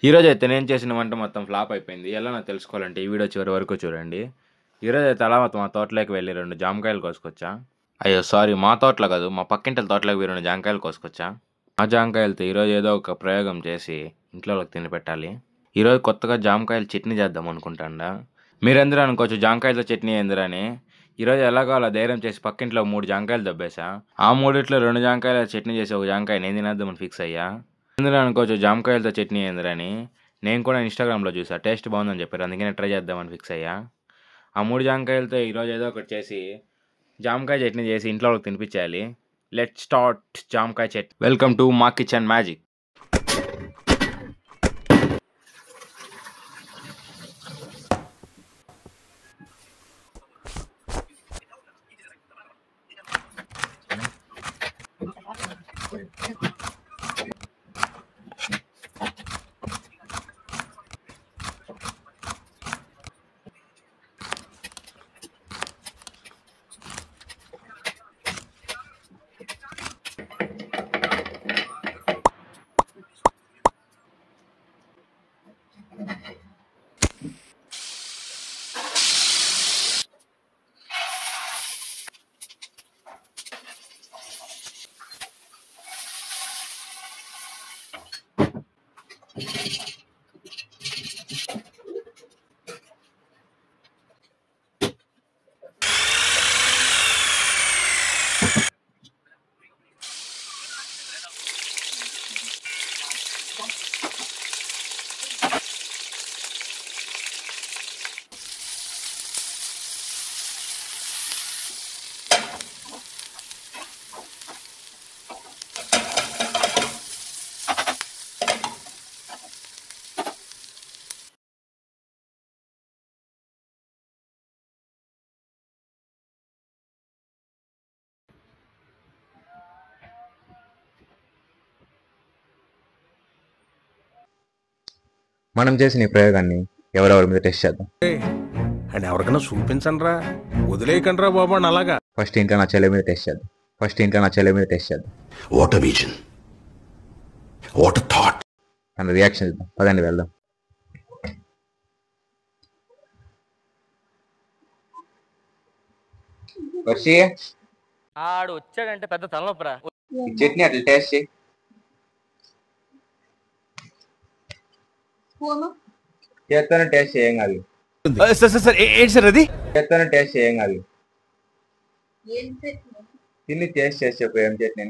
ఈరోజైతే నేను చేసిన వంట మొత్తం ఫ్లాప్ అయిపోయింది. ఎలా నాకు తెలుసుకోవాలంటే ఈ వీడియో చివరి వరకు చూడండి. ఈరోజైతే అలా మా తోటలోకి వెళ్ళి 2 జామకాయలు కోసుకొచ్చా. అయ్యో! సారీ, మా తోటలో కాదు, మా పక్కింటి తోటలోకి పోయి 2 జామకాయలు కోసుకొచ్చా. ఆ జామకాయలతో ఈరోజు ఏదో ఒక ప్రయోగం చేసి ఇంట్లో వాళ్ళకి తినిపెట్టాలి. ఈరోజు కొత్తగా జామకాయల చట్నీ చేద్దాం అనుకుంటాండా. మీరందరూ అనుకోవచ్చు జామకాయలతో చట్నీ ఏందిరని. ఈరోజు ఎలాగో అలా ధైర్యం చేసి పక్కింట్లో 3 జామకాయలు దబ్బేసా. ఆ మూడిట్లో 2 జామకాయల చట్నీ చేసి ఒక జామకాయ నేను తినేద్దామని ఫిక్స్ అయ్యా. అందరూ అనుకోవచ్చు జామకాయలతో చట్నీ ఏందిరని. నేను కూడా ఇన్‌స్టాగ్రామ్‌లో చూసా. టేస్ట్ బాగుందని చెప్పారు. అందుకనే ట్రై చేద్దామని ఫిక్స్ అయ్యా. ఆ 3 జామకాయలతో ఈరోజు ఏదో ఒకటి చేసి జామకాయ చట్నీ చేసి ఇంట్లో వాళ్ళకి తినిపించేయాలి. లెట్స్ స్టార్ట్ జామకాయ చట్నీ. వెల్కమ్ టు మా కిచెన్ మ్యాజిక్. మనం చేసిన ఈ ప్రయోగాన్ని ఎవరెవరి మీద టెస్ట్ చేద్దాం. అండ్ ఎవరికైనా చూపించండి రా, వదిలేయకండి రా బాబు అని అలాగా. ఫస్ట్ ఇంట్లో నా చెల్లె మీద టెస్ట్ చేద్దాం. What a vision, what a thought. తన రియాక్షన్ ఇద్దాం. పదండి వెళ్దాం. ఆడు వచ్చాడంటే పెద్ద తలనొప్పరా. చట్నీ అట్లా టేస్ట్ చేయి. చేస్తాను టేస్ట్ చేయం కాదు. ఏంటి సార్ అది? చేస్తాను టేస్ట్ చేయం కాదు. తిని టేస్ట్ చేసి చెప్పు ఏం చట్నీ.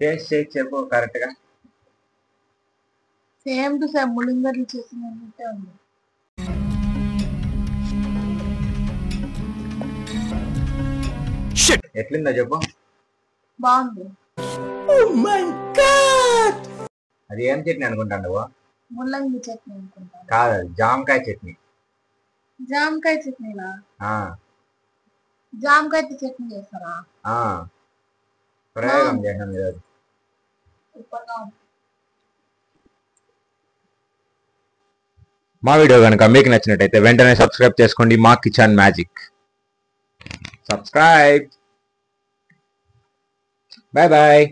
టేస్ట్ చేసి చెప్పు కరెక్ట్ గా. సేమ్ టు సేమ్ ముళ్ళంగడ్డలు చేసినట్టే ఉంది. ఎట్లుందో చెప్పు. బాగుంది. అది ఏం చట్నీ అనుకుంటాను నువ్వు? ముల్లంగి చట్నీ అనుకుంటాను. కాదు, జామకాయ చట్నీ. జామకాయ చట్నీనా? ఆ జామకాయతో చట్నీ చేస్తారా? ప్రయోగం చేసాం ఈరోజు. మా వీడియో కనుక మీకు నచ్చినట్టయితే వెంటనే సబ్స్క్రైబ్ చేసుకోండి. మా kitchen magic. Subscribe. Bye bye.